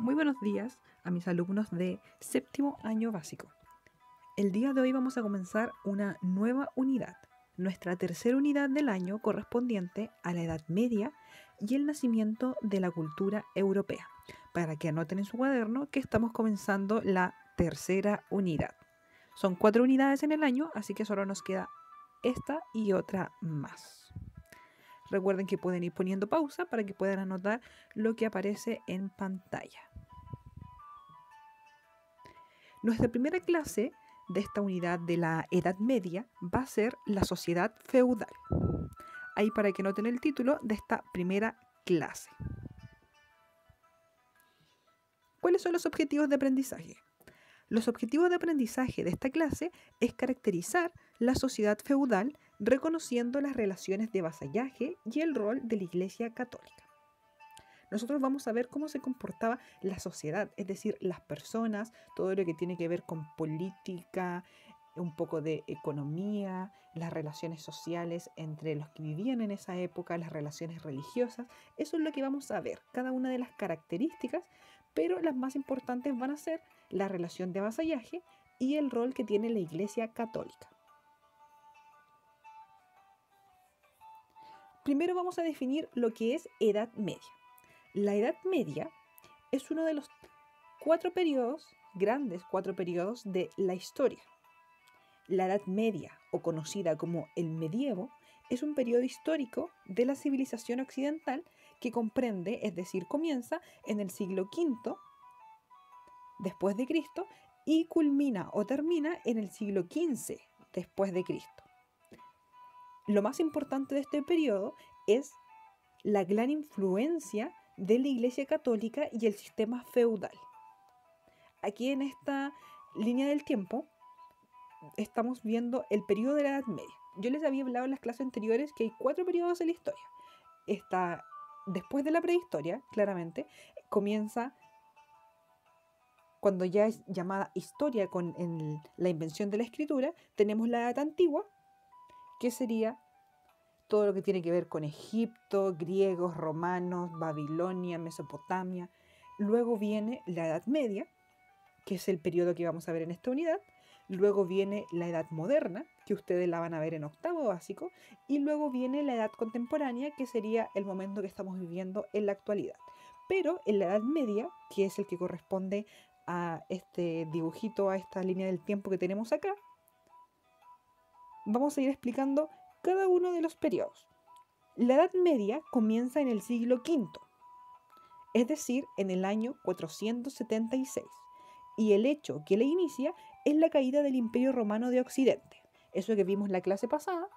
Muy buenos días a mis alumnos de séptimo año básico. El día de hoy vamos a comenzar una nueva unidad, nuestra tercera unidad del año correspondiente a la Edad Media y el nacimiento de la cultura europea, para que anoten en su cuaderno que estamos comenzando la tercera unidad. Son 4 unidades en el año, así que solo nos queda esta y otra más. Recuerden que pueden ir poniendo pausa para que puedan anotar lo que aparece en pantalla. Nuestra primera clase de esta unidad de la Edad Media va a ser la sociedad feudal. Ahí para que noten el título de esta primera clase. ¿Cuáles son los objetivos de aprendizaje? Los objetivos de aprendizaje de esta clase es caracterizar la sociedad feudal reconociendo las relaciones de vasallaje y el rol de la Iglesia Católica. Nosotros vamos a ver cómo se comportaba la sociedad, es decir, las personas, todo lo que tiene que ver con política, un poco de economía, las relaciones sociales entre los que vivían en esa época, las relaciones religiosas. Eso es lo que vamos a ver, cada una de las características, pero las más importantes van a ser la relación de vasallaje y el rol que tiene la Iglesia Católica. Primero vamos a definir lo que es Edad Media. La Edad Media es uno de los grandes cuatro periodos de la historia. La Edad Media, o conocida como el Medievo, es un periodo histórico de la civilización occidental que comprende, es decir, comienza en el siglo V después de Cristo y culmina o termina en el siglo XV después de Cristo. Lo más importante de este periodo es la gran influencia de la Iglesia Católica y el sistema feudal. Aquí en esta línea del tiempo estamos viendo el periodo de la Edad Media. Yo les había hablado en las clases anteriores que hay 4 periodos en la historia. Está después de la prehistoria, claramente, comienza cuando ya es llamada historia con la invención de la escritura. Tenemos la Edad Antigua, que sería todo lo que tiene que ver con Egipto, griegos, romanos, Babilonia, Mesopotamia. Luego viene la Edad Media, que es el periodo que vamos a ver en esta unidad. Luego viene la Edad Moderna, que ustedes la van a ver en octavo básico. Y luego viene la Edad Contemporánea, que sería el momento que estamos viviendo en la actualidad. Pero en la Edad Media, que es el que corresponde a este dibujito, a esta línea del tiempo que tenemos acá, vamos a ir explicando cada uno de los periodos. La Edad Media comienza en el siglo V, es decir, en el año 476, y el hecho que la inicia es la caída del Imperio Romano de Occidente. Eso que vimos en la clase pasada,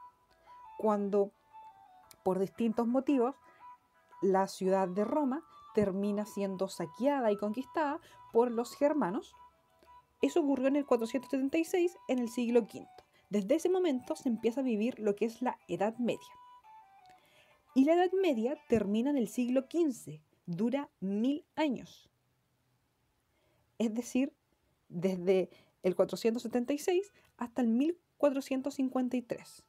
cuando por distintos motivos la ciudad de Roma termina siendo saqueada y conquistada por los germanos. Eso ocurrió en el 476, en el siglo V. Desde ese momento se empieza a vivir lo que es la Edad Media. Y la Edad Media termina en el siglo XV, dura 1000 años. Es decir, desde el 476 hasta el 1453.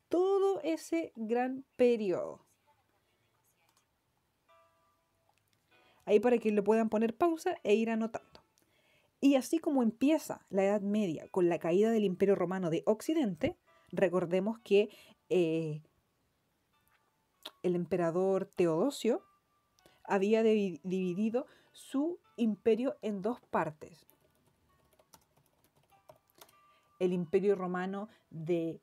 Todo ese gran periodo. Ahí para que le puedan poner pausa e ir anotando. Y así como empieza la Edad Media con la caída del Imperio Romano de Occidente, recordemos que el emperador Teodosio había dividido su imperio en 2 partes. El Imperio Romano de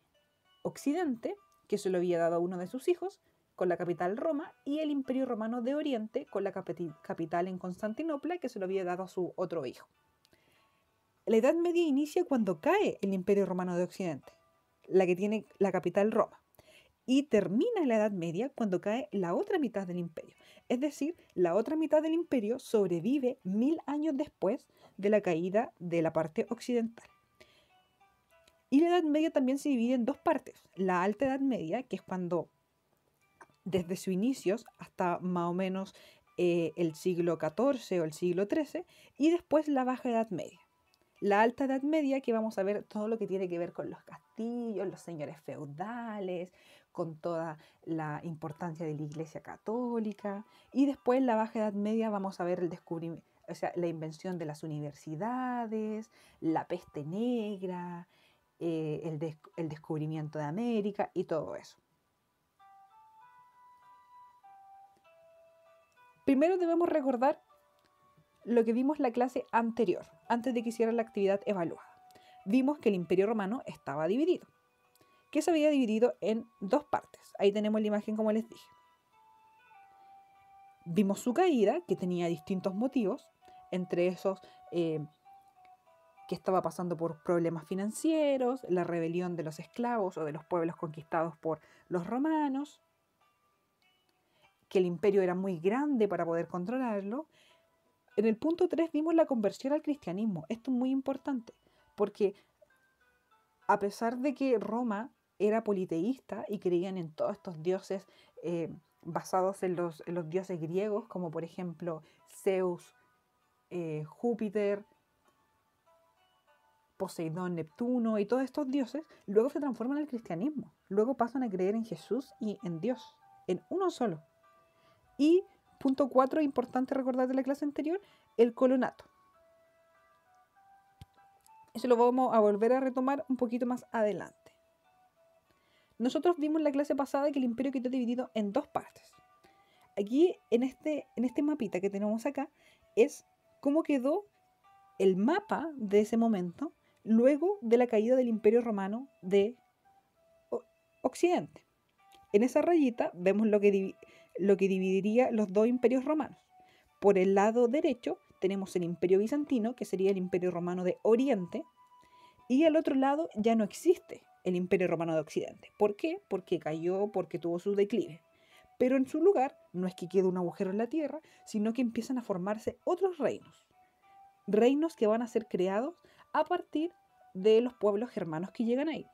Occidente, que se lo había dado a uno de sus hijos, con la capital Roma, y el Imperio Romano de Oriente, con la capital en Constantinopla, que se lo había dado a su otro hijo. La Edad Media inicia cuando cae el Imperio Romano de Occidente, la que tiene la capital Roma, y termina la Edad Media cuando cae la otra mitad del imperio. Es decir, la otra mitad del imperio sobrevive 1000 años después de la caída de la parte occidental. Y la Edad Media también se divide en 2 partes. La Alta Edad Media, que es cuando desde sus inicios hasta más o menos el siglo XIV o el siglo XIII, y después la Baja Edad Media. La Alta Edad Media, que vamos a ver todo lo que tiene que ver con los castillos, los señores feudales, con toda la importancia de la Iglesia Católica. Y después, la Baja Edad Media, vamos a ver o sea, la invención de las universidades, la peste negra, el descubrimiento de América y todo eso. Primero debemos recordar lo que vimos en la clase anterior, antes de que hiciera la actividad evaluada. Vimos que el Imperio Romano estaba dividido, que se había dividido en dos partes. Ahí tenemos la imagen como les dije. Vimos su caída, que tenía distintos motivos, entre esos que estaba pasando por problemas financieros, la rebelión de los esclavos o de los pueblos conquistados por los romanos, que el imperio era muy grande para poder controlarlo. En el punto 3 vimos la conversión al cristianismo. Esto es muy importante, porque a pesar de que Roma era politeísta y creían en todos estos dioses basados en los dioses griegos, como por ejemplo Zeus, Júpiter, Poseidón, Neptuno y todos estos dioses, luego se transforman al cristianismo. Luego pasan a creer en Jesús y en Dios, en uno solo. Y punto 4, importante recordar de la clase anterior, el colonato. Eso lo vamos a volver a retomar un poquito más adelante. Nosotros vimos en la clase pasada que el imperio quedó dividido en dos partes. Aquí, en este mapita que tenemos acá, es cómo quedó el mapa de ese momento luego de la caída del Imperio Romano de Occidente. En esa rayita vemos lo que dividiría los dos imperios romanos. Por el lado derecho tenemos el Imperio Bizantino, que sería el Imperio Romano de Oriente, y al otro lado ya no existe el Imperio Romano de Occidente. ¿Por qué? Porque cayó, porque tuvo su declive. Pero en su lugar no es que quede un agujero en la tierra, sino que empiezan a formarse otros reinos. Reinos que van a ser creados a partir de los pueblos germanos que llegan ahí.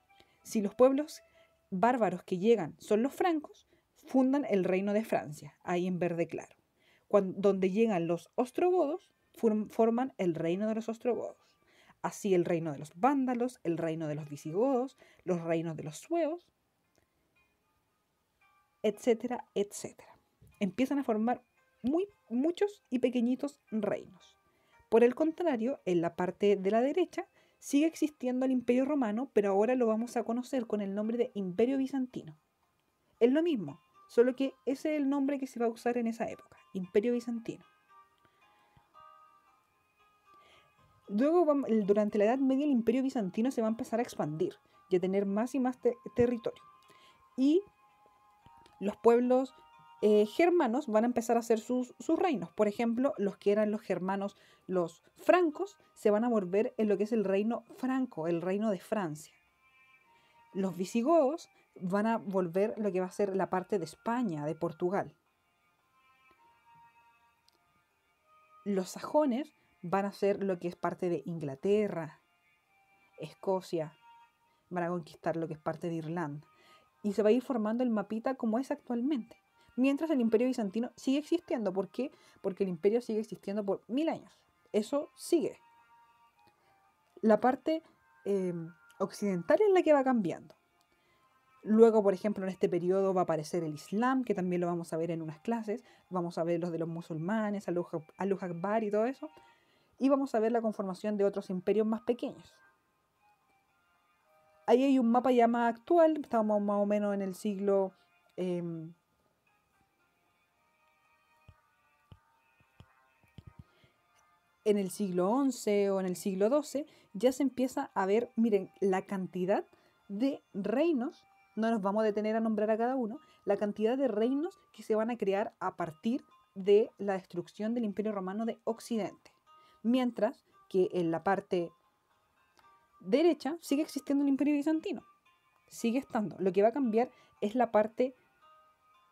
Si los pueblos bárbaros que llegan son los francos, fundan el reino de Francia, ahí en verde claro. Donde llegan los ostrogodos, forman el reino de los ostrogodos. Así el reino de los vándalos, el reino de los visigodos, los reinos de los suevos, etcétera, etcétera. Empiezan a formar muchos y pequeñitos reinos. Por el contrario, en la parte de la derecha sigue existiendo el Imperio Romano, pero ahora lo vamos a conocer con el nombre de Imperio Bizantino. Es lo mismo, solo que ese es el nombre que se va a usar en esa época, Imperio Bizantino. Luego, durante la Edad Media, el Imperio Bizantino se va a empezar a expandir y a tener más y más territorio. Y los pueblos germanos van a empezar a hacer sus reinos. Por ejemplo, los que eran los germanos, los francos, se van a volver en lo que es el reino franco, el reino de Francia. Los visigodos van a volver lo que va a ser la parte de España, de Portugal. Los sajones van a ser lo que es parte de Inglaterra, Escocia, van a conquistar lo que es parte de Irlanda. Y se va a ir formando el mapita como es actualmente. Mientras el Imperio Bizantino sigue existiendo. ¿Por qué? Porque el imperio sigue existiendo por 1000 años. Eso sigue. La parte occidental es la que va cambiando. Luego, por ejemplo, en este periodo va a aparecer el Islam, que también lo vamos a ver en unas clases. Vamos a ver los de los musulmanes, Alú Akbar y todo eso. Y vamos a ver la conformación de otros imperios más pequeños. Ahí hay un mapa ya más actual. Estamos más o menos en el siglo... en el siglo XI o en el siglo XII, ya se empieza a ver, miren, la cantidad de reinos, no nos vamos a detener a nombrar a cada uno, la cantidad de reinos que se van a crear a partir de la destrucción del Imperio Romano de Occidente. Mientras que en la parte derecha sigue existiendo el Imperio Bizantino. Sigue estando. Lo que va a cambiar es la parte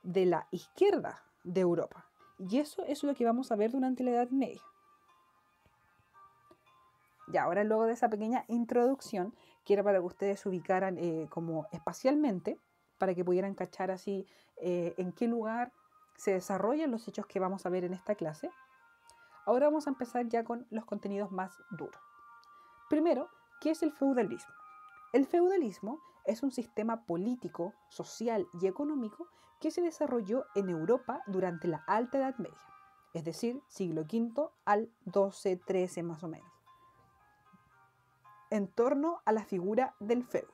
de la izquierda de Europa. Y eso es lo que vamos a ver durante la Edad Media. Y ahora, luego de esa pequeña introducción, que era para que ustedes se ubicaran como espacialmente, para que pudieran cachar así en qué lugar se desarrollan los hechos que vamos a ver en esta clase. Ahora vamos a empezar ya con los contenidos más duros. Primero, ¿qué es el feudalismo? El feudalismo es un sistema político, social y económico que se desarrolló en Europa durante la Alta Edad Media. es decir, siglo V al XII-XIII más o menos, en torno a la figura del feudo.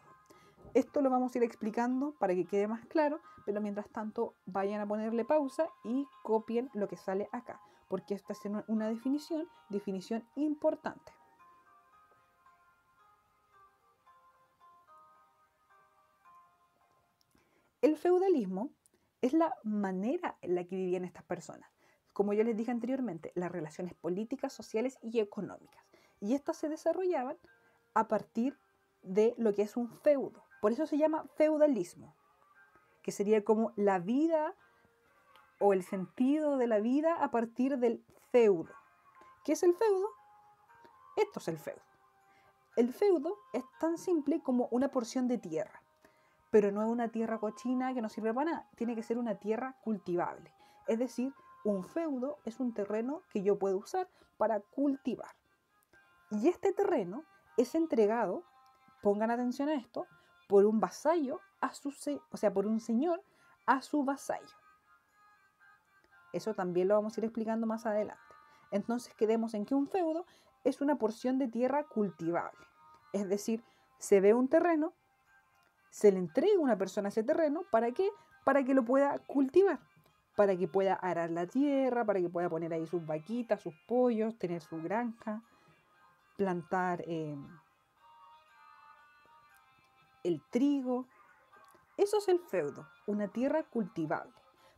Esto lo vamos a ir explicando para que quede más claro, pero mientras tanto vayan a ponerle pausa y copien lo que sale acá, porque esta es una definición importante. El feudalismo es la manera en la que vivían estas personas. Como yo les dije anteriormente, las relaciones políticas, sociales y económicas. Y estas se desarrollaban a partir de lo que es un feudo. Por eso se llama feudalismo, que sería como la vida o el sentido de la vida a partir del feudo. ¿Qué es el feudo? Esto es el feudo. El feudo es tan simple como una porción de tierra, pero no es una tierra cochina que no sirve para nada, tiene que ser una tierra cultivable. Es decir, un feudo es un terreno que yo puedo usar para cultivar. Y este terreno es entregado, pongan atención a esto, por un vasallo por un señor a su vasallo. Eso también lo vamos a ir explicando más adelante. Entonces quedemos en que un feudo es una porción de tierra cultivable. Es decir, se ve un terreno, se le entrega a una persona ese terreno, ¿para qué? Para que lo pueda cultivar, para que pueda arar la tierra, para que pueda poner ahí sus vaquitas, sus pollos, tener su granja, plantar el trigo. Eso es el feudo, una tierra cultivable.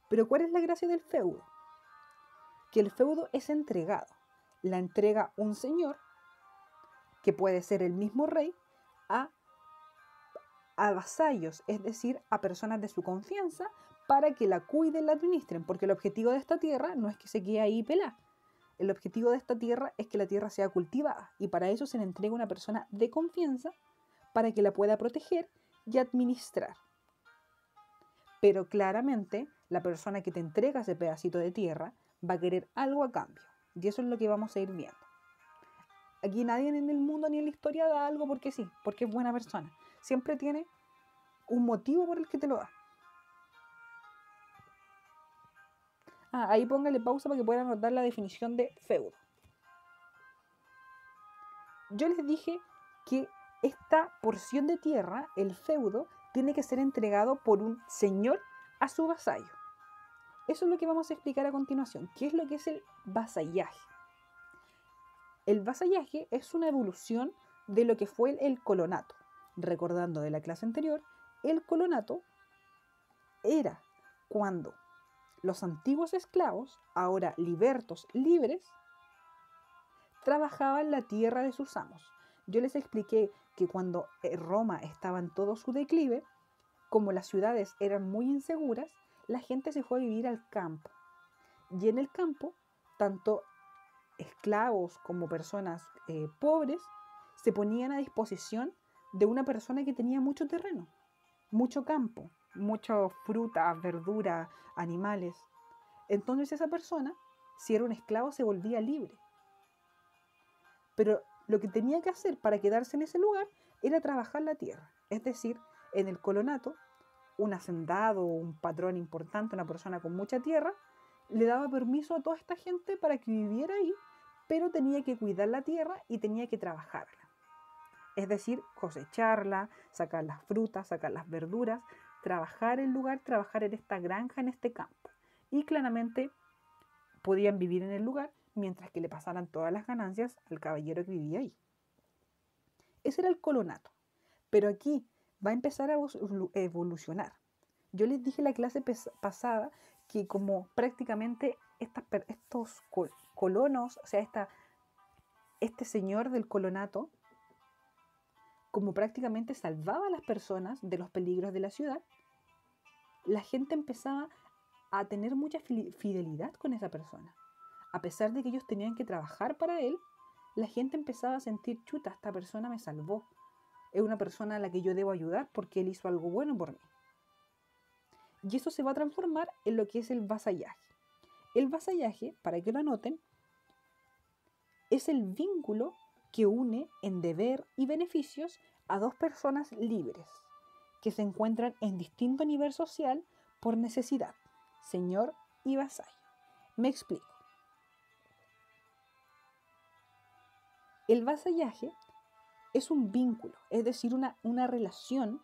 Pero ¿cuál es la gracia del feudo? Que el feudo es entregado. La entrega un señor, que puede ser el mismo rey, a vasallos, es decir, a personas de su confianza, para que la cuiden, la administren, porque el objetivo de esta tierra no es que se quede ahí pelada. El objetivo de esta tierra es que la tierra sea cultivada, y para eso se le entrega a una persona de confianza para que la pueda proteger y administrar. Pero claramente la persona que te entrega ese pedacito de tierra va a querer algo a cambio, y eso es lo que vamos a ir viendo. Aquí nadie en el mundo ni en la historia da algo porque sí, porque es buena persona. Siempre tiene un motivo por el que te lo da. Ahí póngale pausa para que puedan anotar la definición de feudo. Yo les dije que esta porción de tierra, el feudo, tiene que ser entregado por un señor a su vasallo. Eso es lo que vamos a explicar a continuación. ¿Qué es lo que es el vasallaje? El vasallaje es una evolución de lo que fue el colonato. Recordando de la clase anterior, el colonato era cuando los antiguos esclavos, ahora libertos, libres, trabajaban la tierra de sus amos. Yo les expliqué que cuando Roma estaba en todo su declive, como las ciudades eran muy inseguras, la gente se fue a vivir al campo. Y en el campo, tanto esclavos como personas pobres se ponían a disposición de una persona que tenía mucho terreno, mucho campo, muchas frutas, verduras, animales. Entonces esa persona, si era un esclavo, se volvía libre. Pero lo que tenía que hacer para quedarse en ese lugar era trabajar la tierra. Es decir, en el colonato, un hacendado, un patrón importante, una persona con mucha tierra, le daba permiso a toda esta gente para que viviera ahí, pero tenía que cuidar la tierra y tenía que trabajarla. Es decir, cosecharla, sacar las frutas, sacar las verduras, trabajar el lugar, trabajar en esta granja, en este campo. Y claramente podían vivir en el lugar mientras que le pasaran todas las ganancias al caballero que vivía ahí. Ese era el colonato. Pero aquí va a empezar a evolucionar. Yo les dije en la clase pasada que como prácticamente estos colonos, o sea, este señor del colonato, como prácticamente salvaba a las personas de los peligros de la ciudad, la gente empezaba a tener mucha fidelidad con esa persona. A pesar de que ellos tenían que trabajar para él, la gente empezaba a sentir, chuta, esta persona me salvó. Es una persona a la que yo debo ayudar porque él hizo algo bueno por mí. Y eso se va a transformar en lo que es el vasallaje. El vasallaje, para que lo anoten, es el vínculo que une en deber y beneficios a dos personas libres que se encuentran en distinto nivel social por necesidad, señor y vasallo. Me explico. El vasallaje es un vínculo, es decir, una relación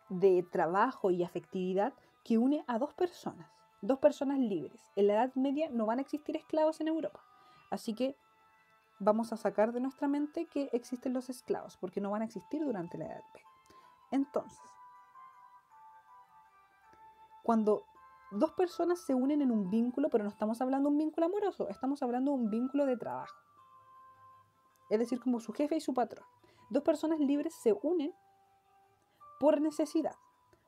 de trabajo y afectividad que une a dos personas libres. En la Edad Media no van a existir esclavos en Europa, así que vamos a sacar de nuestra mente que existen los esclavos, porque no van a existir durante la Edad Media. Entonces, cuando dos personas se unen en un vínculo, pero no estamos hablando de un vínculo amoroso, estamos hablando de un vínculo de trabajo, es decir, como su jefe y su patrón. Dos personas libres se unen por necesidad.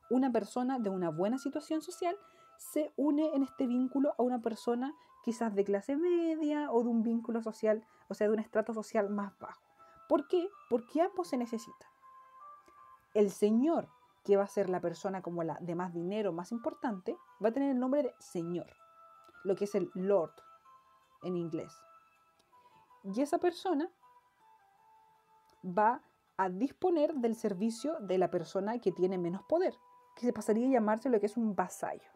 Una persona de una buena situación social se une en este vínculo a una persona quizás de clase media o de un vínculo social, o sea, de un estrato social más bajo. ¿Por qué? Porque ambos se necesitan. El señor, que va a ser la persona como la de más dinero, más importante, va a tener el nombre de señor, lo que es el lord en inglés. Y esa persona va a disponer del servicio de la persona que tiene menos poder, que se pasaría a llamarse lo que es un vasallo.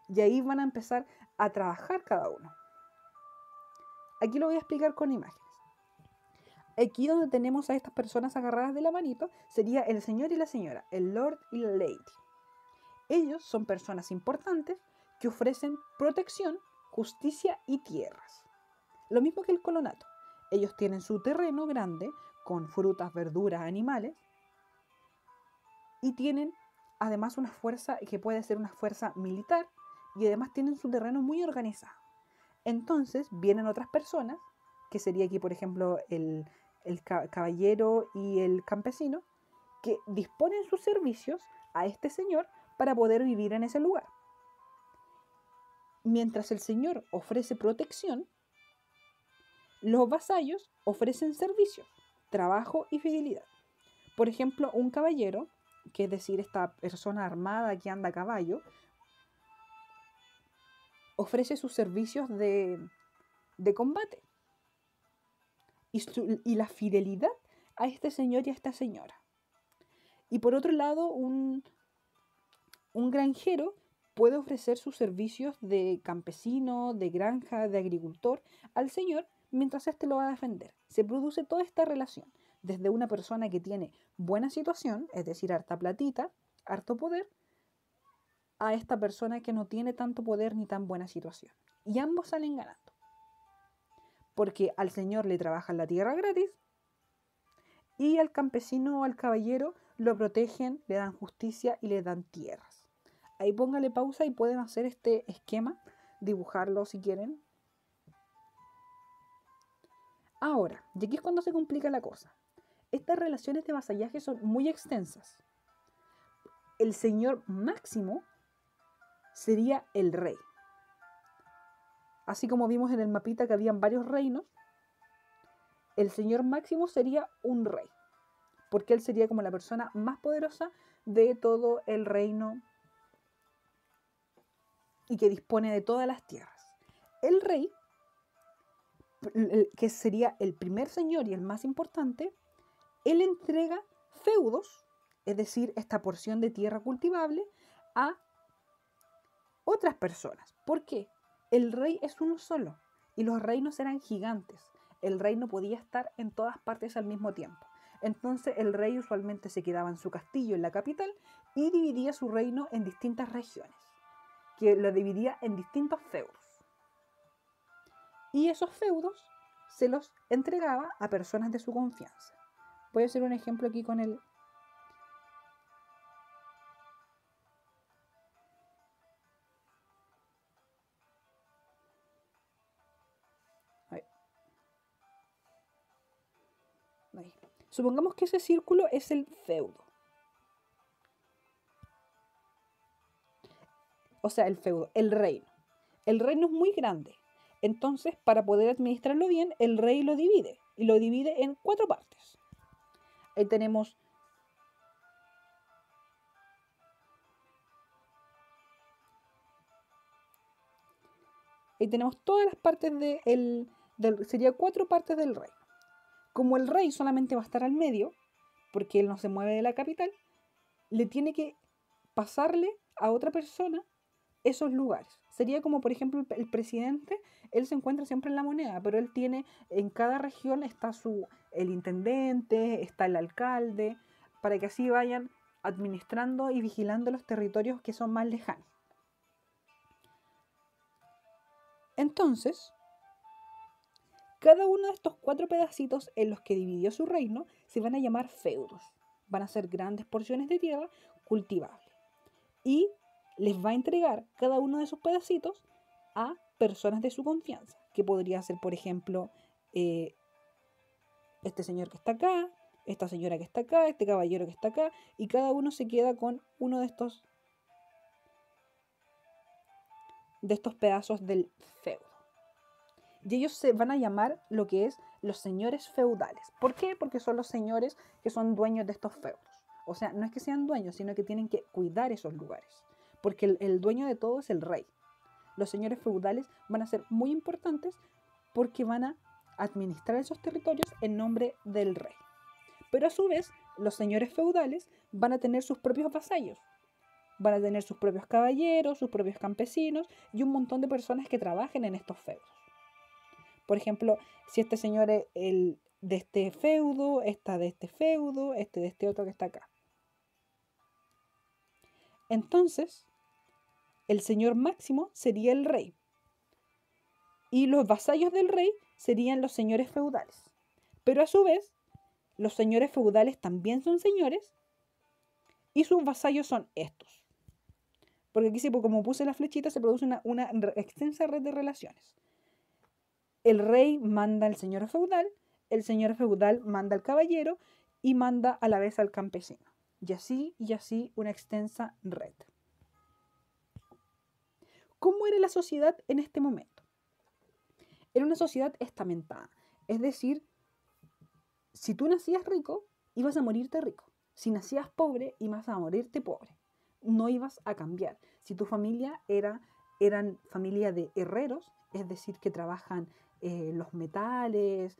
Y ahí van a empezar a trabajar cada uno. Aquí lo voy a explicar con imágenes. Aquí donde tenemos a estas personas agarradas de la manito, sería el señor y la señora, el lord y la lady. Ellos son personas importantes que ofrecen protección, justicia y tierras. Lo mismo que el colonato. Ellos tienen su terreno grande con frutas, verduras, animales y tienen además una fuerza que puede ser una fuerza militar y además tienen su terreno muy organizado. Entonces vienen otras personas, que sería aquí por ejemplo el caballero y el campesino, que disponen sus servicios a este señor para poder vivir en ese lugar. Mientras el señor ofrece protección, los vasallos ofrecen servicios, trabajo y fidelidad. Por ejemplo, un caballero, que es decir, esta persona armada que anda a caballo, ofrece sus servicios de combate y la fidelidad a este señor y a esta señora. Y por otro lado, un granjero puede ofrecer sus servicios de campesino, de granja, de agricultor al señor mientras éste lo va a defender. Se produce toda esta relación, desde una persona que tiene buena situación, es decir, harta platita, harto poder, a esta persona que no tiene tanto poder ni tan buena situación. Y ambos salen ganando. Porque al señor le trabajan la tierra gratis y al campesino o al caballero lo protegen, le dan justicia y le dan tierras. Ahí póngale pausa y pueden hacer este esquema, dibujarlo si quieren. Ahora, y aquí es cuando se complica la cosa. Estas relaciones de vasallaje son muy extensas. El señor máximo sería el rey. Así como vimos en el mapita que habían varios reinos, el señor máximo sería un rey, porque él sería como la persona más poderosa de todo el reino y que dispone de todas las tierras. El rey, que sería el primer señor y el más importante, él entrega feudos, es decir, esta porción de tierra cultivable, a otras personas. ¿Por qué? El rey es uno solo y los reinos eran gigantes. El rey no podía estar en todas partes al mismo tiempo. Entonces el rey usualmente se quedaba en su castillo, en la capital, y dividía su reino en distintas regiones, que lo dividía en distintos feudos. Y esos feudos se los entregaba a personas de su confianza. Voy a hacer un ejemplo aquí con el... Ahí. Supongamos que ese círculo es el feudo. O sea, el feudo, el reino. El reino es muy grande. Entonces, para poder administrarlo bien, el rey lo divide. Y lo divide en 4 partes. Ahí tenemos... Ahí tenemos todas las partes sería 4 partes del reino. Como el rey solamente va a estar al medio, porque él no se mueve de la capital, le tiene que pasarle a otra persona esos lugares. sería como, por ejemplo, el presidente, él se encuentra siempre en la moneda, pero él tiene, en cada región está el intendente, está el alcalde, para que así vayan administrando y vigilando los territorios que son más lejanos. Entonces, cada uno de estos 4 pedacitos en los que dividió su reino se van a llamar feudos. Van a ser grandes porciones de tierra cultivables. Y les va a entregar cada uno de esos pedacitos a personas de su confianza, que podría ser, por ejemplo, este señor que está acá, esta señora que está acá, este caballero que está acá, y cada uno se queda con uno de estos pedazos del feudo. Y ellos se van a llamar lo que es los señores feudales. ¿Por qué? Porque son los señores que son dueños de estos feudos. O sea, no es que sean dueños, sino que tienen que cuidar esos lugares. Porque el dueño de todo es el rey. Los señores feudales van a ser muy importantes porque van a administrar esos territorios en nombre del rey. Pero a su vez, los señores feudales van a tener sus propios vasallos. Van a tener sus propios caballeros, sus propios campesinos y un montón de personas que trabajen en estos feudos. Por ejemplo, si este señor es el de este feudo, esta de este feudo, este de este otro que está acá. Entonces, el señor máximo sería el rey. Y los vasallos del rey serían los señores feudales. Pero a su vez, los señores feudales también son señores y sus vasallos son estos. Porque aquí, como puse la flechita, se produce una extensa red de relaciones. El rey manda al señor feudal, el señor feudal manda al caballero y manda a la vez al campesino. Y así una extensa red. ¿Cómo era la sociedad en este momento? Era una sociedad estamentada. Es decir, si tú nacías rico, ibas a morirte rico. Si nacías pobre, ibas a morirte pobre. No ibas a cambiar. Si tu familia eran familia de herreros, es decir, que trabajan los metales,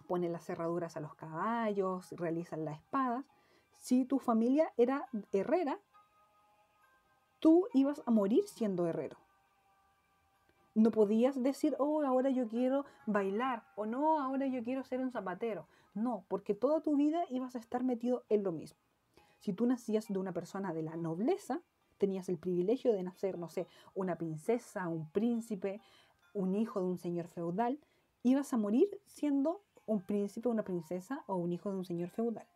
ponen las cerraduras a los caballos, realizan las espadas. Si tu familia era herrera, tú ibas a morir siendo herrero. No podías decir, oh, ahora yo quiero bailar, o no, ahora yo quiero ser un zapatero. No, porque toda tu vida ibas a estar metido en lo mismo. Si tú nacías de una persona de la nobleza, tenías el privilegio de nacer, no sé, una princesa, un príncipe, un hijo de un señor feudal, ibas a morir siendo un príncipe, una princesa o un hijo de un señor feudal.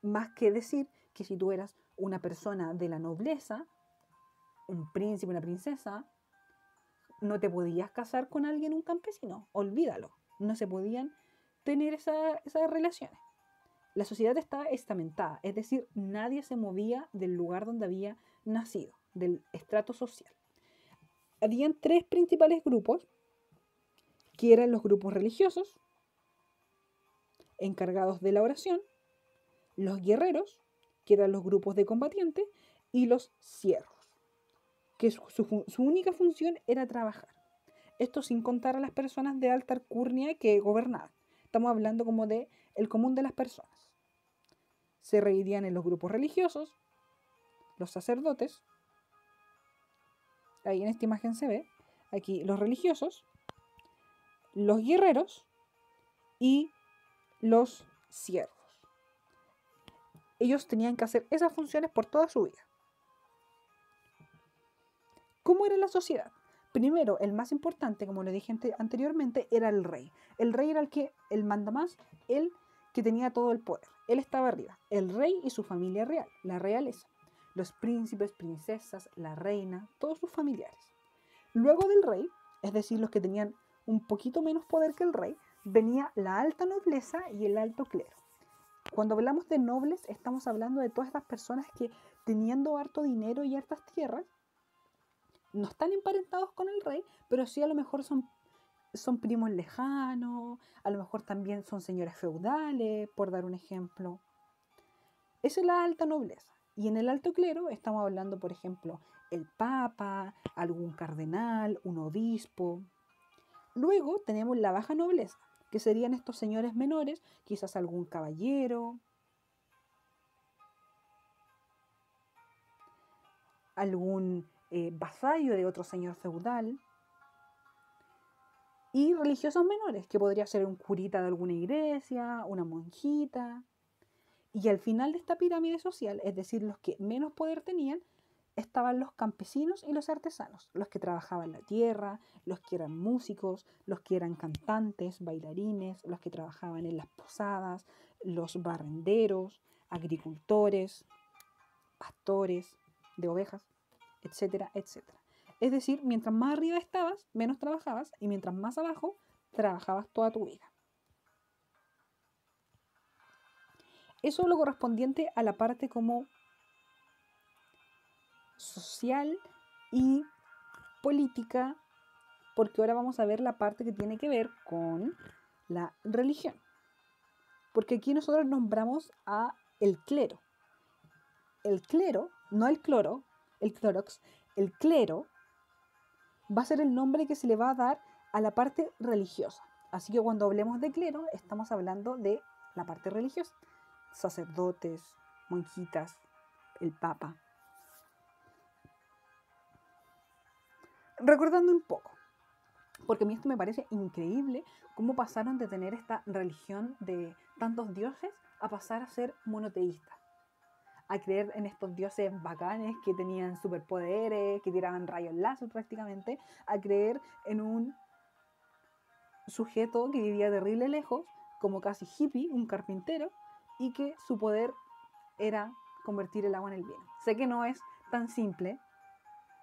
Más que decir que si tú eras una persona de la nobleza, un príncipe, una princesa, no te podías casar con alguien, un campesino. Olvídalo. No se podían tener esas relaciones. La sociedad estaba estamentada, es decir, nadie se movía del lugar donde había nacido, del estrato social. Habían 3 principales grupos, que eran los grupos religiosos, encargados de la oración, los guerreros, que eran los grupos de combatientes, y los siervos, que su única función era trabajar. Esto sin contar a las personas de alta alcurnia que gobernaban. Estamos hablando como de el común de las personas. Se reirían en los grupos religiosos, los sacerdotes, ahí en esta imagen se ve, aquí los religiosos, los guerreros y los siervos. Ellos tenían que hacer esas funciones por toda su vida. ¿Cómo era la sociedad? Primero, el más importante, como lo dije anteriormente, era el rey. El rey era el mandamás, el que tenía todo el poder. Él estaba arriba. El rey y su familia real, la realeza. Los príncipes, princesas, la reina, todos sus familiares. Luego del rey, es decir, los que tenían un poquito menos poder que el rey, venía la alta nobleza y el alto clero. Cuando hablamos de nobles, estamos hablando de todas estas personas que, teniendo harto dinero y hartas tierras, no están emparentados con el rey, pero sí a lo mejor son primos lejanos, a lo mejor también son señores feudales, por dar un ejemplo. Esa es la alta nobleza. Y en el alto clero estamos hablando, por ejemplo, el papa, algún cardenal, un obispo. Luego tenemos la baja nobleza, que serían estos señores menores, quizás algún caballero, algún vasallo de otro señor feudal, y religiosos menores, que podría ser un curita de alguna iglesia, una monjita. Y al final de esta pirámide social, es decir, los que menos poder tenían, estaban los campesinos y los artesanos, los que trabajaban la tierra, los que eran músicos, los que eran cantantes, bailarines, los que trabajaban en las posadas, los barrenderos, agricultores, pastores de ovejas, etcétera, etcétera. Es decir, mientras más arriba estabas, menos trabajabas, y mientras más abajo, trabajabas toda tu vida. Eso es lo correspondiente a la parte como social y política, porque ahora vamos a ver la parte que tiene que ver con la religión. Porque aquí nosotros nombramos a el clero. El clero, no el cloro, el clorox, el clero va a ser el nombre que se le va a dar a la parte religiosa. Así que cuando hablemos de clero, estamos hablando de la parte religiosa. Sacerdotes, monjitas, el papa. Recordando un poco, porque a mí esto me parece increíble, cómo pasaron de tener esta religión de tantos dioses a pasar a ser monoteístas, a creer en estos dioses bacanes que tenían superpoderes, que tiraban rayos láser prácticamente, a creer en un sujeto que vivía terrible lejos, como casi hippie, un carpintero, y que su poder era convertir el agua en el vino. Sé que no es tan simple,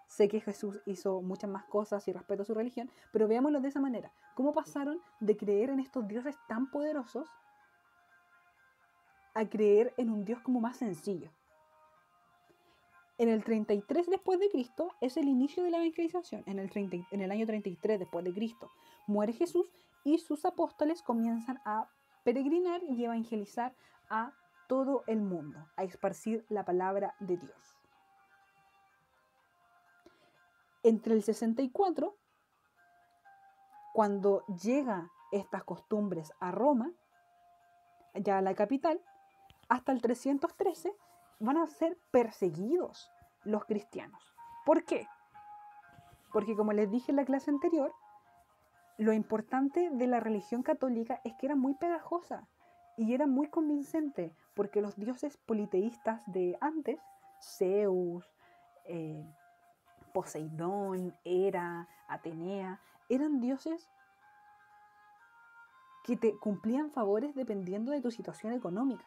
sé que Jesús hizo muchas más cosas y respeto a su religión, pero veámoslo de esa manera. ¿Cómo pasaron de creer en estos dioses tan poderosos a creer en un Dios como más sencillo? En el 33 después de Cristo es el inicio de la evangelización. En el año 33 después de Cristo muere Jesús y sus apóstoles comienzan a peregrinar y evangelizar a todo el mundo, a esparcir la palabra de Dios. Entre el 64, cuando llegan estas costumbres a Roma, ya a la capital, hasta el 313 van a ser perseguidos los cristianos. ¿Por qué? Porque como les dije en la clase anterior, lo importante de la religión católica es que era muy pegajosa y era muy convincente, porque los dioses politeístas de antes, Zeus, Poseidón, Hera, Atenea, eran dioses que te cumplían favores dependiendo de tu situación económica.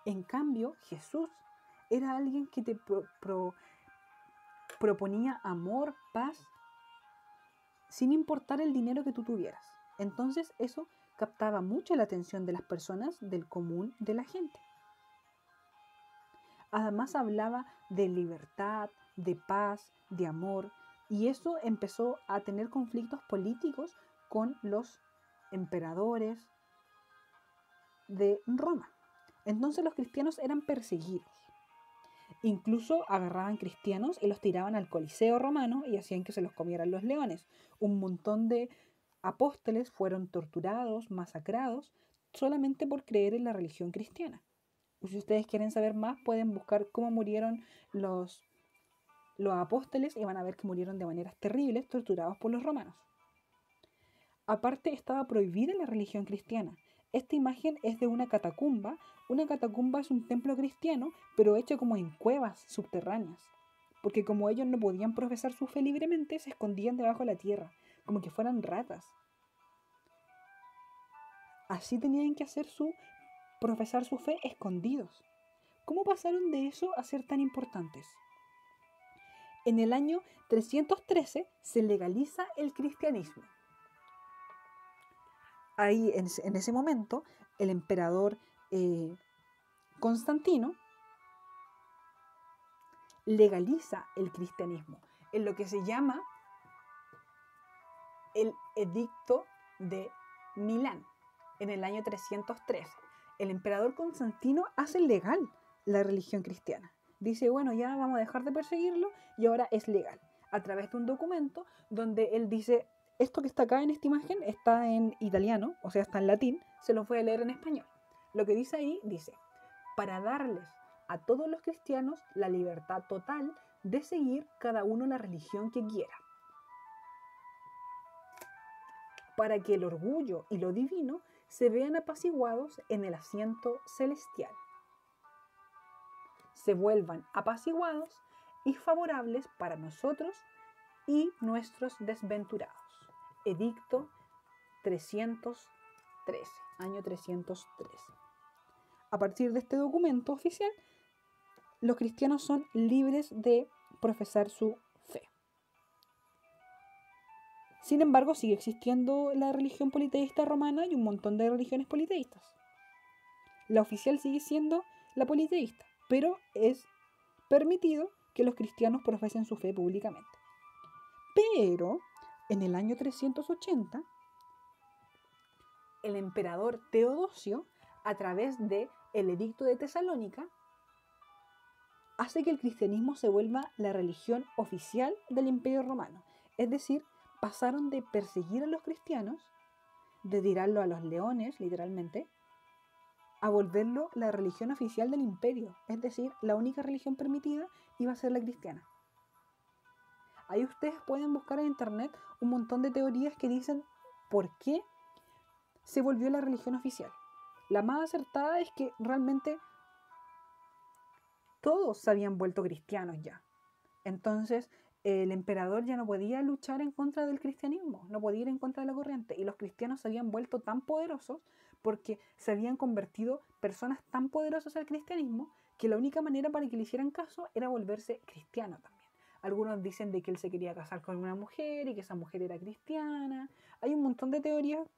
En cambio, Jesús era alguien que te proponía amor, paz, sin importar el dinero que tú tuvieras. Entonces eso captaba mucho la atención de las personas, del común de la gente. Además hablaba de libertad, de paz, de amor, y eso empezó a tener conflictos políticos con los emperadores de Roma. Entonces los cristianos eran perseguidos. Incluso agarraban cristianos y los tiraban al Coliseo romano y hacían que se los comieran los leones. Un montón de apóstoles fueron torturados, masacrados, solamente por creer en la religión cristiana. Si ustedes quieren saber más, pueden buscar cómo murieron los apóstoles y van a ver que murieron de maneras terribles, torturados por los romanos. Aparte, estaba prohibida la religión cristiana. Esta imagen es de una catacumba. Una catacumba es un templo cristiano, pero hecho como en cuevas subterráneas. Porque como ellos no podían profesar su fe libremente, se escondían debajo de la tierra, como que fueran ratas. Así tenían que profesar su fe escondidos. ¿Cómo pasaron de eso a ser tan importantes? En el año 313 se legaliza el cristianismo. Ahí, en ese momento, el emperador Constantino legaliza el cristianismo en lo que se llama el Edicto de Milán, en el año 313. El emperador Constantino hace legal la religión cristiana. Dice, bueno, ya vamos a dejar de perseguirlo y ahora es legal. A través de un documento donde él dice, esto que está acá en esta imagen está en italiano, o sea, está en latín, se lo voy a leer en español. Lo que dice ahí, dice, para darles a todos los cristianos la libertad total de seguir cada uno la religión que quiera, para que el orgullo y lo divino se vean apaciguados en el asiento celestial, se vuelvan apaciguados y favorables para nosotros y nuestros desventurados. Edicto 313, año 313. A partir de este documento oficial, los cristianos son libres de profesar su fe. Sin embargo, sigue existiendo la religión politeísta romana y un montón de religiones politeístas. La oficial sigue siendo la politeísta, pero es permitido que los cristianos profesen su fe públicamente. Pero en el año 380, el emperador Teodosio, a través del Edicto de Tesalónica, hace que el cristianismo se vuelva la religión oficial del Imperio Romano. Es decir, pasaron de perseguir a los cristianos, de tirarlo a los leones, literalmente, a volverlo la religión oficial del imperio. Es decir, la única religión permitida iba a ser la cristiana. Ahí ustedes pueden buscar en internet un montón de teorías que dicen por qué se volvió la religión oficial. La más acertada es que realmente todos se habían vuelto cristianos ya. Entonces, el emperador ya no podía luchar en contra del cristianismo, no podía ir en contra de la corriente. Y los cristianos se habían vuelto tan poderosos porque se habían convertido personas tan poderosas al cristianismo que la única manera para que le hicieran caso era volverse cristiano también. Algunos dicen de que él se quería casar con una mujer y que esa mujer era cristiana. Hay un montón de teorías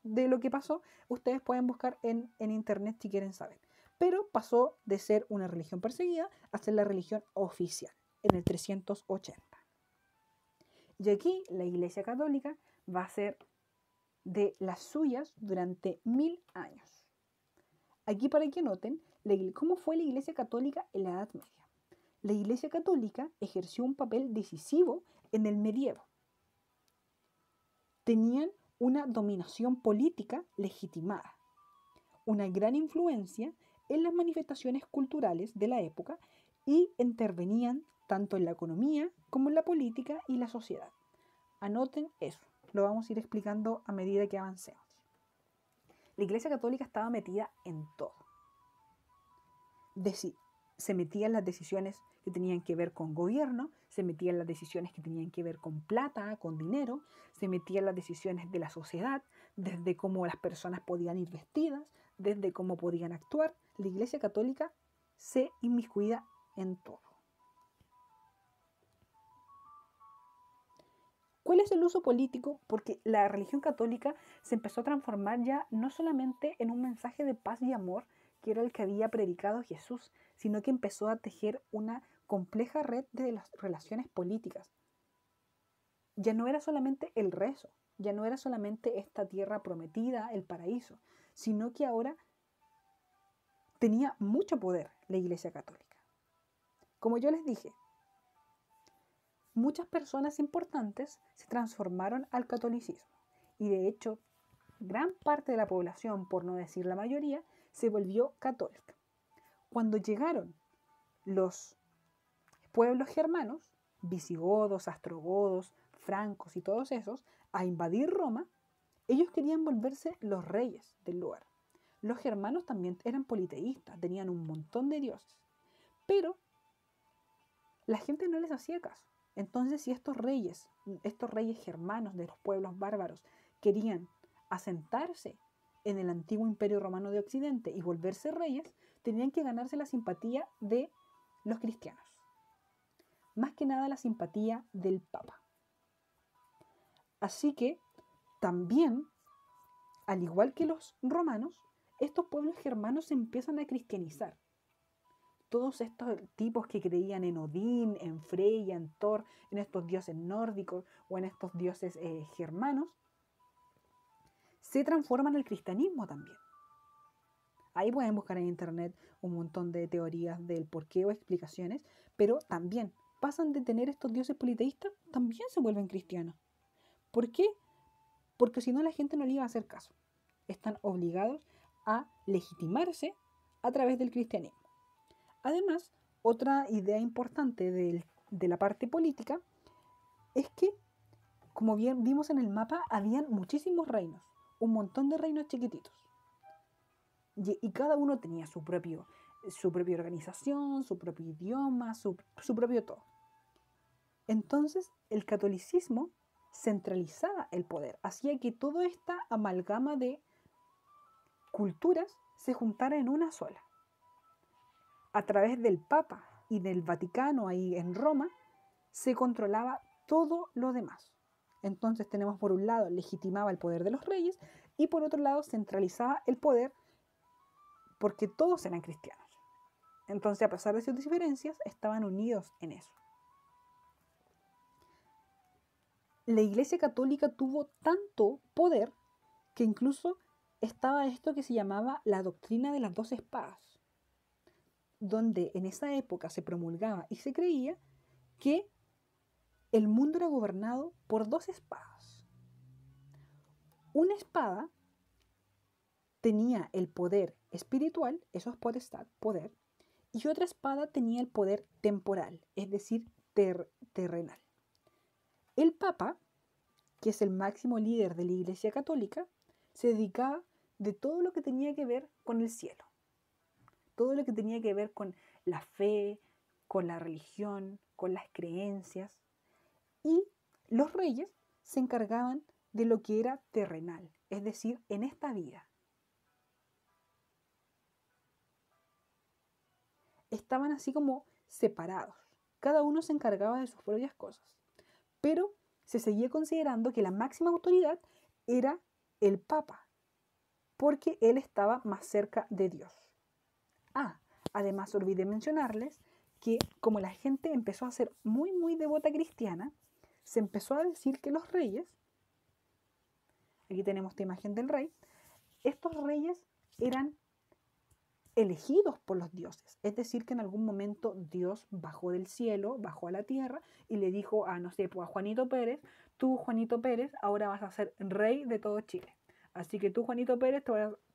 de lo que pasó. Ustedes pueden buscar en internet si quieren saber. Pero pasó de ser una religión perseguida a ser la religión oficial en el 380. Y aquí la Iglesia Católica va a ser de las suyas durante 1000 años. Aquí para que noten cómo fue la Iglesia Católica en la Edad Media. La Iglesia Católica ejerció un papel decisivo en el medievo. Tenían una dominación política legitimada, una gran influencia en las manifestaciones culturales de la época y intervenían tanto en la economía como en la política y la sociedad. Anoten eso, lo vamos a ir explicando a medida que avancemos. La Iglesia Católica estaba metida en todo. Se metía en las decisiones que tenían que ver con gobierno, se metía en las decisiones que tenían que ver con plata, con dinero, se metía en las decisiones de la sociedad, desde cómo las personas podían ir vestidas, desde cómo podían actuar. La Iglesia Católica se inmiscuía en todo. ¿Cuál es el uso político? Porque la religión católica se empezó a transformar ya no solamente en un mensaje de paz y amor, que era el que había predicado Jesús, sino que empezó a tejer una compleja red de las relaciones políticas. Ya no era solamente el rezo, ya no era solamente esta tierra prometida, el paraíso, sino que ahora tenía mucho poder la Iglesia Católica. Como yo les dije, muchas personas importantes se transformaron al catolicismo y de hecho gran parte de la población, por no decir la mayoría, se volvió católica. Cuando llegaron los pueblos germanos, visigodos, astrogodos, francos y todos esos, a invadir Roma, ellos querían volverse los reyes del lugar. Los germanos también eran politeístas, tenían un montón de dioses, pero la gente no les hacía caso. Entonces, si estos reyes germanos de los pueblos bárbaros querían asentarse en el antiguo Imperio Romano de Occidente y volverse reyes, tenían que ganarse la simpatía de los cristianos. Más que nada la simpatía del Papa. Así que también, al igual que los romanos, estos pueblos germanos se empiezan a cristianizar. Todos estos tipos que creían en Odín, en Freya, en Thor, en estos dioses nórdicos o en estos dioses germanos, se transforman al cristianismo también. Ahí pueden buscar en internet un montón de teorías del porqué o explicaciones, pero también pasan de tener estos dioses politeístas, también se vuelven cristianos. ¿Por qué? Porque si no la gente no le iba a hacer caso. Están obligados a legitimarse a través del cristianismo. Además, otra idea importante del de la parte política es que, como bien vimos en el mapa, habían muchísimos reinos, un montón de reinos chiquititos. Y cada uno tenía su propia organización, su propio idioma, su propio todo. Entonces, el catolicismo centralizaba el poder, hacía que toda esta amalgama de culturas se juntara en una sola. A través del Papa y del Vaticano, ahí en Roma, se controlaba todo lo demás. Entonces tenemos por un lado legitimaba el poder de los reyes y por otro lado centralizaba el poder porque todos eran cristianos. Entonces, a pesar de sus diferencias, estaban unidos en eso. La Iglesia Católica tuvo tanto poder que incluso estaba esto que se llamaba la doctrina de las 2 espadas, donde en esa época se promulgaba y se creía que el mundo era gobernado por 2 espadas. Una espada tenía el poder espiritual, eso es potestad, poder, y otra espada tenía el poder temporal, es decir, terrenal. El Papa, que es el máximo líder de la Iglesia Católica, se dedicaba de todo lo que tenía que ver con el cielo, todo lo que tenía que ver con la fe, con la religión, con las creencias, y los reyes se encargaban de lo que era terrenal, es decir, en esta vida. Estaban así como separados, cada uno se encargaba de sus propias cosas, pero se seguía considerando que la máxima autoridad era el Papa, porque él estaba más cerca de Dios. Además olvidé mencionarles que como la gente empezó a ser muy muy devota cristiana, se empezó a decir que los reyes, aquí tenemos esta imagen del rey, estos reyes eran elegidos por los dioses, es decir, que en algún momento Dios bajó del cielo, bajó a la tierra y le dijo a, no sé, pues a Juanito Pérez, tú Juanito Pérez ahora vas a ser rey de todo Chile, así que tú Juanito Pérez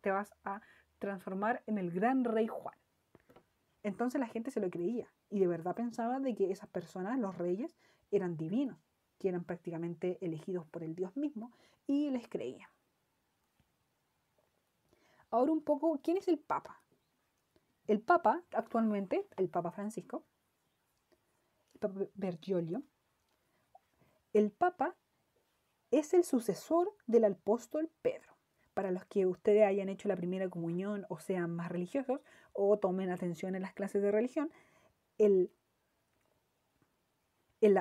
te vas a transformar en el gran rey Juan. Entonces la gente se lo creía y de verdad pensaba de que esas personas, los reyes, eran divinos, que eran prácticamente elegidos por el Dios mismo y les creían. Ahora un poco, ¿quién es el Papa? El Papa actualmente, el Papa Francisco, el Papa Bergoglio, el Papa es el sucesor del apóstol Pedro. Para los que ustedes hayan hecho la primera comunión o sean más religiosos o tomen atención en las clases de religión,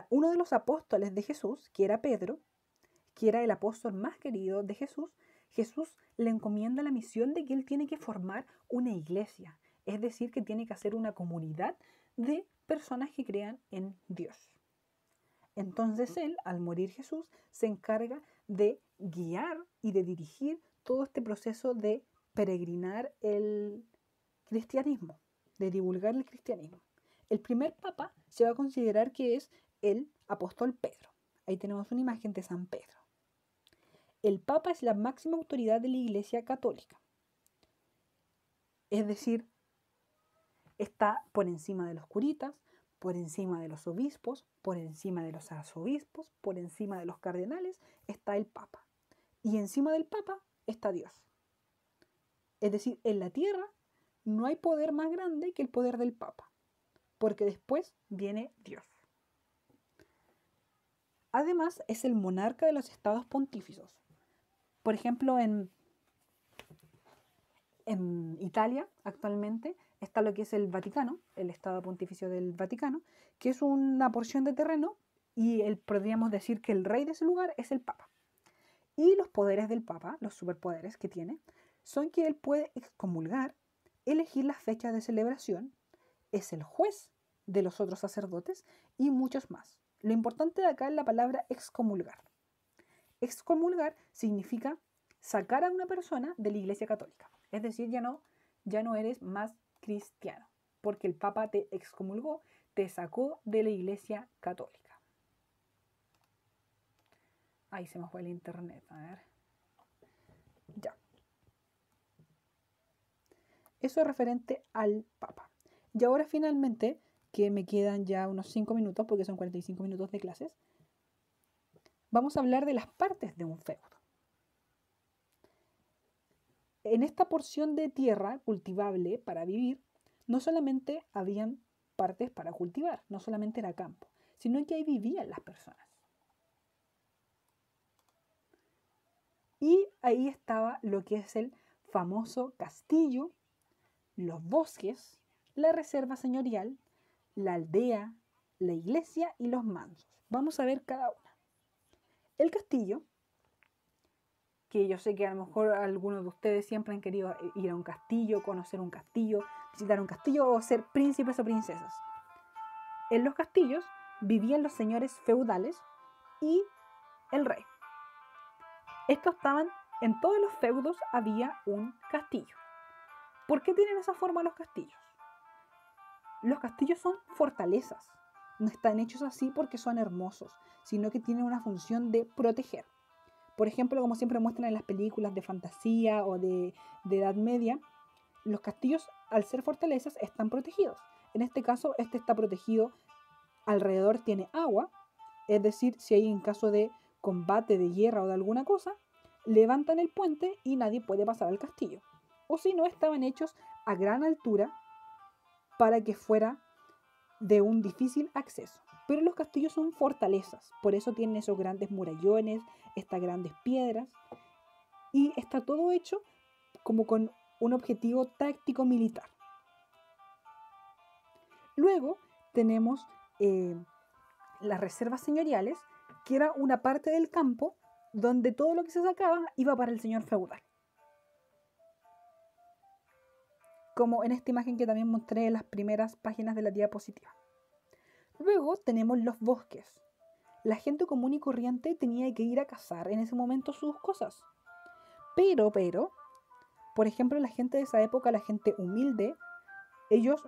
uno de los apóstoles de Jesús, que era Pedro, que era el apóstol más querido de Jesús, Jesús le encomienda la misión de que él tiene que formar una iglesia, es decir, que tiene que hacer una comunidad de personas que crean en Dios. Entonces él, al morir Jesús, se encarga de guiar y de dirigir todo este proceso de peregrinar el cristianismo, de divulgar el cristianismo. El primer papa se va a considerar que es el apóstol Pedro. Ahí tenemos una imagen de San Pedro. El papa es la máxima autoridad de la Iglesia Católica. Es decir, está por encima de los curitas, por encima de los obispos, por encima de los arzobispos, por encima de los cardenales, está el Papa. Y encima del Papa está Dios. Es decir, en la tierra no hay poder más grande que el poder del Papa, porque después viene Dios. Además, es el monarca de los estados pontíficos. Por ejemplo, en Italia actualmente está lo que es el Vaticano, el Estado Pontificio del Vaticano, que es una porción de terreno y podríamos decir que el rey de ese lugar es el Papa. Y los poderes del Papa, los superpoderes que tiene, son que él puede excomulgar, elegir las fechas de celebración, es el juez de los otros sacerdotes y muchos más. Lo importante de acá es la palabra excomulgar. Excomulgar significa sacar a una persona de la Iglesia Católica. Es decir, ya no eres más cristiano, porque el Papa te excomulgó, te sacó de la Iglesia Católica. Ahí se me fue el internet, a ver. Ya. Eso es referente al Papa. Y ahora finalmente que me quedan ya unos 5 minutos, porque son 45 minutos de clases, vamos a hablar de las partes de un feudo. En esta porción de tierra cultivable para vivir, no solamente habían partes para cultivar, no solamente era campo, sino que ahí vivían las personas. Y ahí estaba lo que es el famoso castillo, los bosques, la reserva señorial, la aldea, la iglesia y los mansos. Vamos a ver cada una. El castillo, que yo sé que a lo mejor algunos de ustedes siempre han querido ir a un castillo, conocer un castillo, visitar un castillo o ser príncipes o princesas. En los castillos vivían los señores feudales y el rey. Estos estaban, en todos los feudos había un castillo. ¿Por qué tienen esa forma los castillos? Los castillos son fortalezas. No están hechos así porque son hermosos, sino que tienen una función de proteger. Por ejemplo, como siempre muestran en las películas de fantasía o de Edad Media, los castillos, al ser fortalezas, están protegidos. En este caso, este está protegido, alrededor tiene agua, es decir, si hay en caso de combate de guerra o de alguna cosa, levantan el puente y nadie puede pasar al castillo. O si no, estaban hechos a gran altura para que fuera de un difícil acceso. Pero los castillos son fortalezas, por eso tienen esos grandes murallones, estas grandes piedras, y está todo hecho como con un objetivo táctico militar. Luego tenemos las reservas señoriales, que era una parte del campo donde todo lo que se sacaba iba para el señor feudal. Como en esta imagen que también mostré en las primeras páginas de la diapositiva. Luego tenemos los bosques. La gente común y corriente tenía que ir a cazar en ese momento sus cosas. Pero, por ejemplo, la gente de esa época, la gente humilde, ellos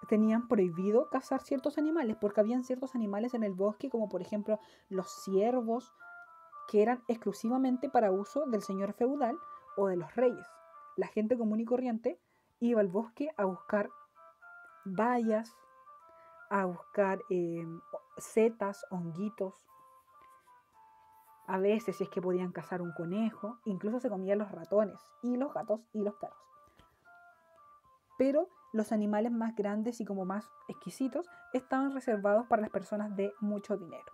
tenían prohibido cazar ciertos animales, porque habían ciertos animales en el bosque, como por ejemplo los ciervos, que eran exclusivamente para uso del señor feudal o de los reyes. La gente común y corriente iba al bosque a buscar bayas, a buscar setas, honguitos. A veces, si es que podían cazar un conejo, incluso se comían los ratones y los gatos y los perros. Pero los animales más grandes y como más exquisitos estaban reservados para las personas de mucho dinero.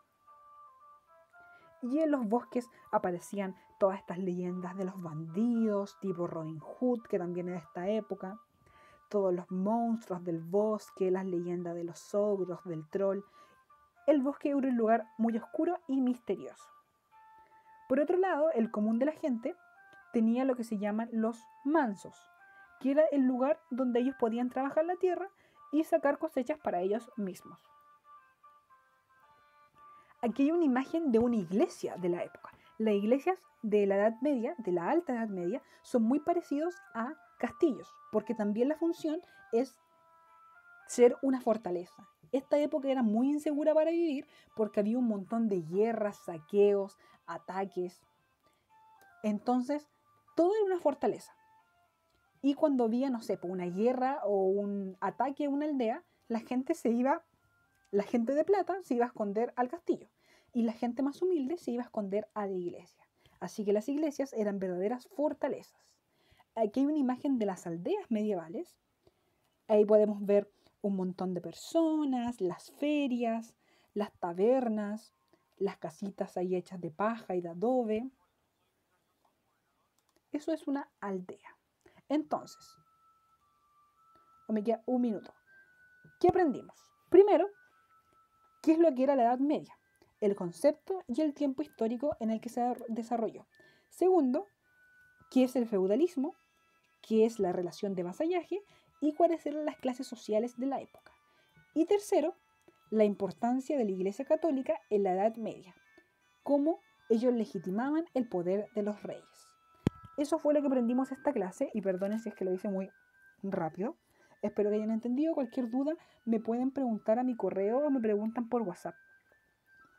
Y en los bosques aparecían todas estas leyendas de los bandidos, tipo Robin Hood, que también es de esta época, todos los monstruos del bosque, las leyendas de los ogros, del troll. El bosque era un lugar muy oscuro y misterioso. Por otro lado, el común de la gente tenía lo que se llaman los mansos, que era el lugar donde ellos podían trabajar la tierra y sacar cosechas para ellos mismos. Aquí hay una imagen de una iglesia de la época. Las iglesias de la Edad Media, de la Alta Edad Media, son muy parecidos a castillos, porque también la función es ser una fortaleza. Esta época era muy insegura para vivir porque había un montón de guerras, saqueos, ataques. Entonces, todo era una fortaleza. Y cuando había, no sé, una guerra o un ataque a una aldea, la gente de plata se iba a esconder al castillo y la gente más humilde se iba a esconder a la iglesia. Así que las iglesias eran verdaderas fortalezas. Aquí hay una imagen de las aldeas medievales. Ahí podemos ver un montón de personas, las ferias, las tabernas, las casitas ahí hechas de paja y de adobe. Eso es una aldea. Entonces, me queda un minuto. ¿Qué aprendimos? Primero, ¿qué es lo que era la Edad Media? El concepto y el tiempo histórico en el que se desarrolló. Segundo, ¿qué es el feudalismo? ¿Qué es la relación de vasallaje? Y cuáles eran las clases sociales de la época. Y tercero, la importancia de la Iglesia Católica en la Edad Media. Cómo ellos legitimaban el poder de los reyes. Eso fue lo que aprendimos esta clase, y perdonen si es que lo hice muy rápido. Espero que hayan entendido. Cualquier duda me pueden preguntar a mi correo o me preguntan por WhatsApp.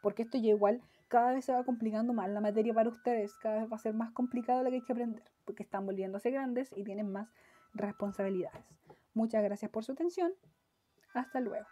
Porque esto ya igual cada vez se va complicando más la materia para ustedes. Cada vez va a ser más complicado lo que hay que aprender. Porque están volviéndose grandes y tienen más responsabilidades. Muchas gracias por su atención. Hasta luego.